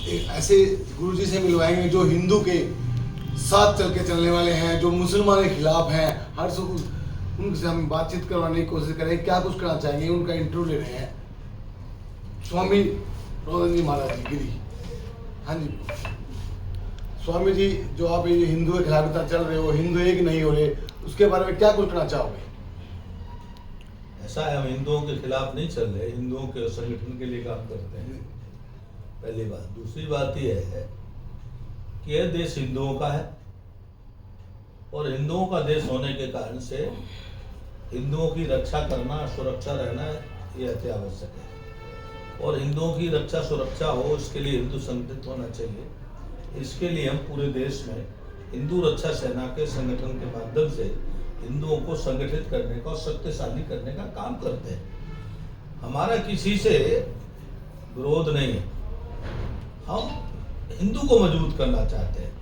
ऐसे गुरुजी से मिलवाएंगे जो हिंदू के साथ चल के चलने वाले हैं, जो मुसलमान के खिलाफ हैं, हर सुख उनसे हम बातचीत करवाने की कोशिश करें, क्या कुछ करना चाहेंगे, उनका इंटरव्यू ले रहे हैं। स्वामी रोहन जी महाराज जी गिरी। हाँ जी स्वामी जी, जो आप ये हिंदू के खिलाफ चल रहे हो, हिंदू एक नहीं हो रहे, उसके बारे में क्या कुछ कहना चाहोगे? ऐसा है, हम हिंदुओं के खिलाफ नहीं चल रहे, हिंदुओं के संगठन के लिए काम करते हैं, पहली बात। दूसरी बात यह है कि यह देश हिंदुओं का है और हिंदुओं का देश होने के कारण से हिंदुओं की रक्षा करना, सुरक्षा रहना ये अति आवश्यक है। और हिंदुओं की रक्षा सुरक्षा हो, इसके लिए हिंदू संगठित होना चाहिए। इसके लिए हम पूरे देश में हिंदू रक्षा सेना के संगठन के माध्यम से हिंदुओं को संगठित करने का और शक्तिशाली करने का काम करते हैं। हमारा किसी से विरोध नहीं है, हम हिंदू को मजबूत करना चाहते हैं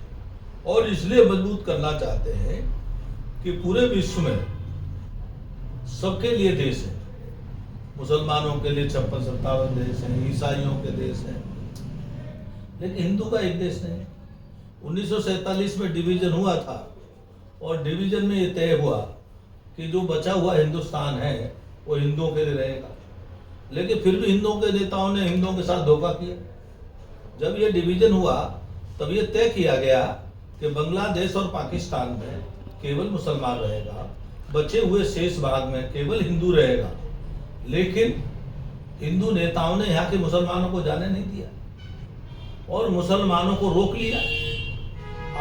और इसलिए मजबूत करना चाहते हैं कि पूरे विश्व में सबके लिए देश है। मुसलमानों के लिए 56-57 देश हैं, ईसाइयों के देश हैं, लेकिन हिंदू का एक देश नहीं। 1947 में डिवीजन हुआ था और डिवीजन में ये तय हुआ कि जो बचा हुआ हिंदुस्तान है वो हिंदुओं के लिए रहेगा, लेकिन फिर भी हिंदुओं के नेताओं ने हिंदुओं के साथ धोखा किया। जब ये डिवीजन हुआ तब ये तय किया गया कि बांग्लादेश और पाकिस्तान में केवल मुसलमान रहेगा, बचे हुए शेष भाग में केवल हिंदू रहेगा, लेकिन हिंदू नेताओं ने यहाँ के मुसलमानों को जाने नहीं दिया और मुसलमानों को रोक लिया।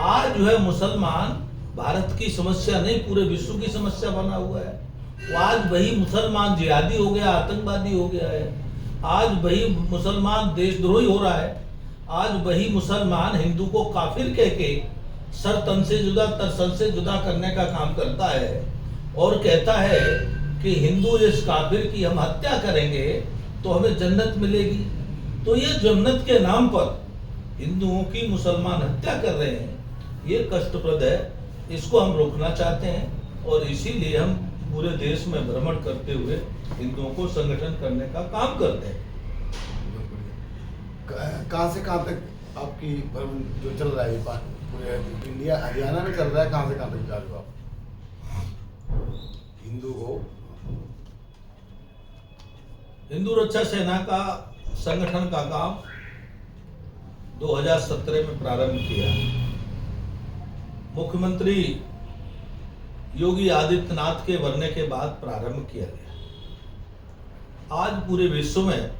आज जो है मुसलमान भारत की समस्या नहीं, पूरे विश्व की समस्या बना हुआ है। वो आज वही मुसलमान जिहादी हो गया, आतंकवादी हो गया है। आज वही मुसलमान देशद्रोही हो रहा है। आज वही मुसलमान हिंदू को काफिर कह के सर तन से जुदा तरसन से जुदा करने का काम करता है और कहता है कि हिंदू इस काफिर की हम हत्या करेंगे तो हमें जन्नत मिलेगी। तो ये जन्नत के नाम पर हिंदुओं की मुसलमान हत्या कर रहे हैं, ये कष्टप्रद है। इसको हम रोकना चाहते हैं और इसीलिए हम पूरे देश में भ्रमण करते हुए हिंदुओं को संगठन करने का काम करते हैं। कहाँ से कहाँ तक आपकी जो चल रहा है, पूरे इंडिया हरियाणा में चल रहा है, कहाँ से कहाँ तक जा रहे हो आप हिंदू को? हिंदू रक्षा सेना का संगठन का काम 2017 में प्रारंभ किया। मुख्यमंत्री योगी आदित्यनाथ के बनने के बाद प्रारंभ किया गया। आज पूरे विश्व में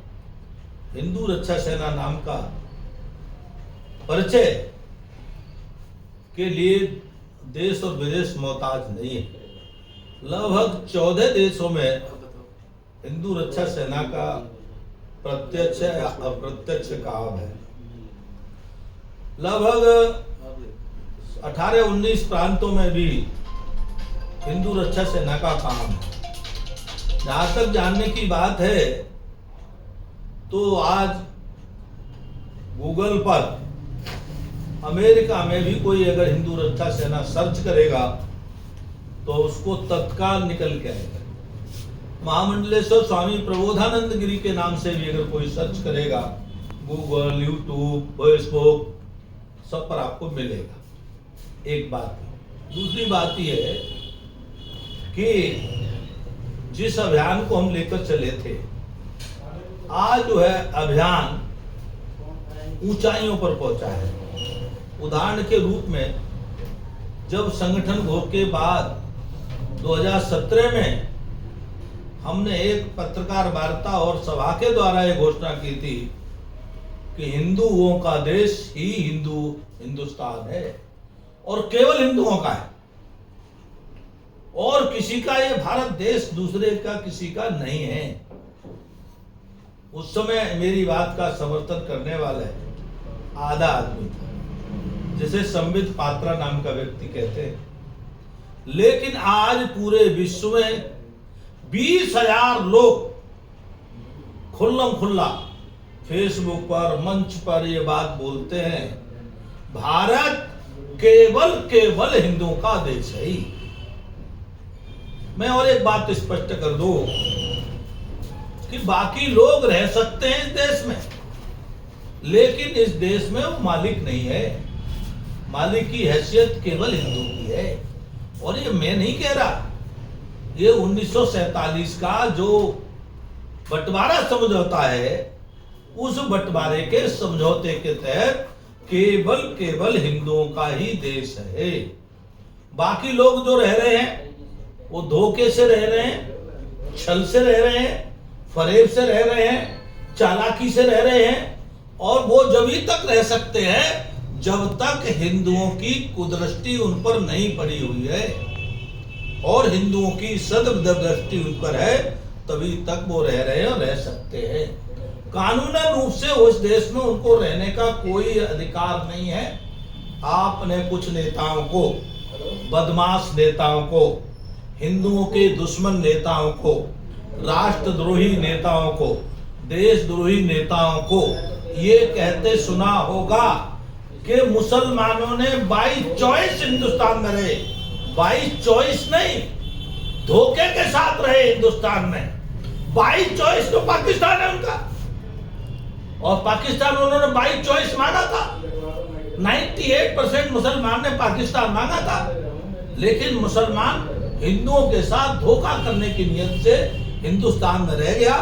हिंदू रक्षा सेना नाम का परिचय के लिए देश और विदेश मोहताज नहीं है। लगभग 14 देशों में हिंदू रक्षा सेना का प्रत्यक्ष या अप्रत्यक्ष काम है। लगभग 18-19 प्रांतों में भी हिंदू रक्षा सेना का काम है। जहां तक जानने की बात है तो आज गूगल पर अमेरिका में भी कोई अगर हिंदू रक्षा सेना सर्च करेगा तो उसको तत्काल निकल के आएगा। महामंडलेश्वर स्वामी प्रबोधानंद गिरी के नाम से भी अगर कोई सर्च करेगा, गूगल, यूट्यूब, फेसबुक, सब पर आपको मिलेगा। एक बात। दूसरी बात यह है कि जिस अभियान को हम लेकर चले थे, आज जो है अभियान ऊंचाइयों पर पहुंचा है। उदाहरण के रूप में जब संगठन के बाद 2017 में हमने एक पत्रकार वार्ता और सभा के द्वारा यह घोषणा की थी कि हिंदुओं का देश ही हिंदुस्तान है और केवल हिंदुओं का है और किसी का ये भारत देश दूसरे का किसी का नहीं है। उस समय मेरी बात का समर्थन करने वाले आधा आदमी था, जिसे संबित पात्रा नाम का व्यक्ति कहते हैं। लेकिन आज पूरे विश्व में 20,000 लोग खुल्लम खुल्ला फेसबुक पर, मंच पर ये बात बोलते हैं, भारत केवल हिंदुओं का देश है। मैं और एक बात स्पष्ट कर दूं कि बाकी लोग रह सकते हैं इस देश में, लेकिन इस देश में वो मालिक नहीं है। मालिक की हैसियत केवल हिंदू की है। और ये मैं नहीं कह रहा, ये 1947 का जो बंटवारा समझौता है, उस बंटवारे के समझौते के तहत केवल हिंदुओं का ही देश है। बाकी लोग जो रह रहे हैं वो धोखे से रह रहे हैं, छल से रह रहे हैं, फरेब से रह रहे हैं, चालाकी से रह रहे हैं। और वो जब तक रह सकते हैं जब तक हिंदुओं की कुदृष्टि उन पर नहीं पड़ी हुई है और हिंदुओं की सद्दृष्टि उन पर है, तभी तक वो रह रहे हैं और रह सकते हैं। कानूनन रूप से उस देश में उनको रहने का कोई अधिकार नहीं है। आपने कुछ नेताओं को, बदमाश नेताओं को, हिंदुओं के दुश्मन नेताओं को, राष्ट्रद्रोही नेताओं को, देशद्रोही नेताओं को ये कहते सुना होगा कि मुसलमानों ने बाई चॉइस हिंदुस्तान में रहे। बाई चॉइस नहीं, धोखे के साथ रहे हिंदुस्तान में। बाई चॉइस तो पाकिस्तान है उनका, और पाकिस्तान उन्होंने बाई चॉइस मांगा था। 98% मुसलमान ने पाकिस्तान मांगा था, लेकिन मुसलमान हिंदुओं के साथ धोखा करने की नीयत से हिंदुस्तान में रह गया।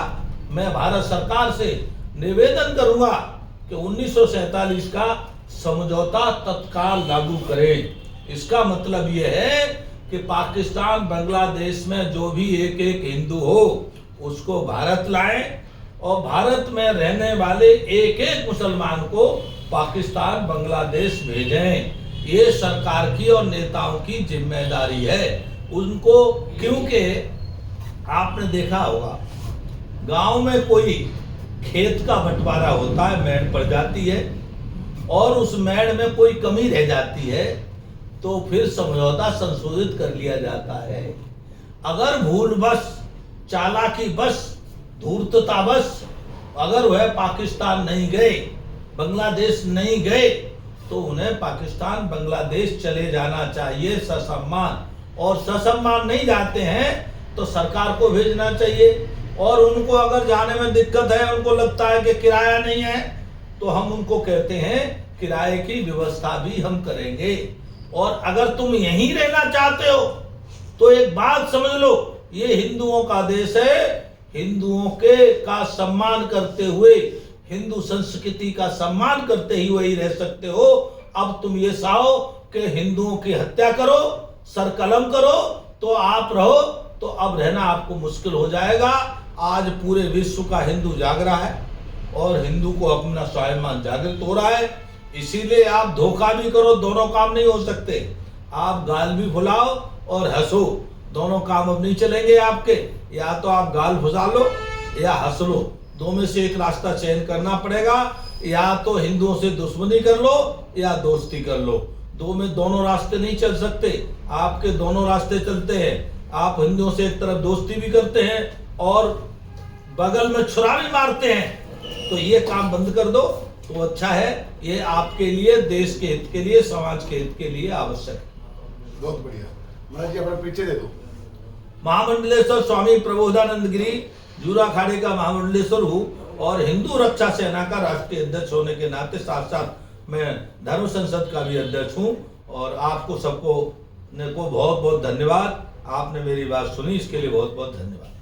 मैं भारत सरकार से निवेदन करूंगा कि 1947 का समझौता तत्काल लागू करें। इसका मतलब यह है कि पाकिस्तान, बांग्लादेश में जो भी एक हिंदू हो उसको भारत लाएं और भारत में रहने वाले एक मुसलमान को पाकिस्तान, बांग्लादेश भेजें। ये सरकार की और नेताओं की जिम्मेदारी है उनको। क्योंकि आपने देखा होगा गांव में कोई खेत का बंटवारा होता है, मेड़ पड़ जाती है और उस मेड़ में कोई कमी रह जाती है तो फिर समझौता संशोधित कर लिया जाता है। अगर भूलवश, चालाकी बस, धूर्तता बस अगर वह पाकिस्तान नहीं गए, बांग्लादेश नहीं गए, तो उन्हें पाकिस्तान, बांग्लादेश चले जाना चाहिए ससम्मान। और ससम्मान नहीं जाते हैं तो सरकार को भेजना चाहिए। और उनको अगर जाने में दिक्कत है, उनको लगता है कि किराया नहीं है, तो हम उनको कहते हैं किराए की व्यवस्था भी हम करेंगे। और अगर तुम यहीं रहना चाहते हो तो एक बात समझ लो, ये हिंदुओं का देश है। हिंदुओं के का सम्मान करते हुए, हिंदू संस्कृति का सम्मान करते ही वही रह सकते हो। अब तुम ये चाहो कि हिंदुओं की हत्या करो, सरकलम करो तो आप रहो, तो अब रहना आपको मुश्किल हो जाएगा। आज पूरे विश्व का हिंदू जाग रहा है और हिंदू को अपना स्वाभिमान जागृत हो रहा है। इसीलिए आप धोखा भी करो, दोनों काम नहीं हो सकते। आप गाल भी फुलाओ और हंसो, दोनों काम अब नहीं चलेंगे आपके। या तो आप गाल फुसा लो या हंस लो, दो में से एक रास्ता चयन करना पड़ेगा। या तो हिंदुओं से दुश्मनी कर लो या दोस्ती कर लो, दो में दोनों रास्ते नहीं चल सकते। आपके दोनों रास्ते चलते हैं। आप हिंदुओं से एक तरफ दोस्ती भी करते हैं और बगल में छुरा भी मारते हैं, तो ये काम बंद कर दो तो अच्छा है। ये आपके लिए, देश के हित के लिए, समाज के हित के लिए आवश्यक है। बहुत बढ़िया। महाराज जी अपना पीछे दे दो। महामंडलेश्वर स्वामी प्रबोधानंद गिरी जूरा अखाड़े का महामंडलेश्वर हूँ और हिंदू रक्षा सेना का राष्ट्रीय अध्यक्ष होने के नाते साथ साथ मैं धर्म संसद का भी अध्यक्ष हूँ। और आपको सबको को बहुत बहुत धन्यवाद। आपने मेरी बात सुनी, इसके लिए बहुत बहुत धन्यवाद।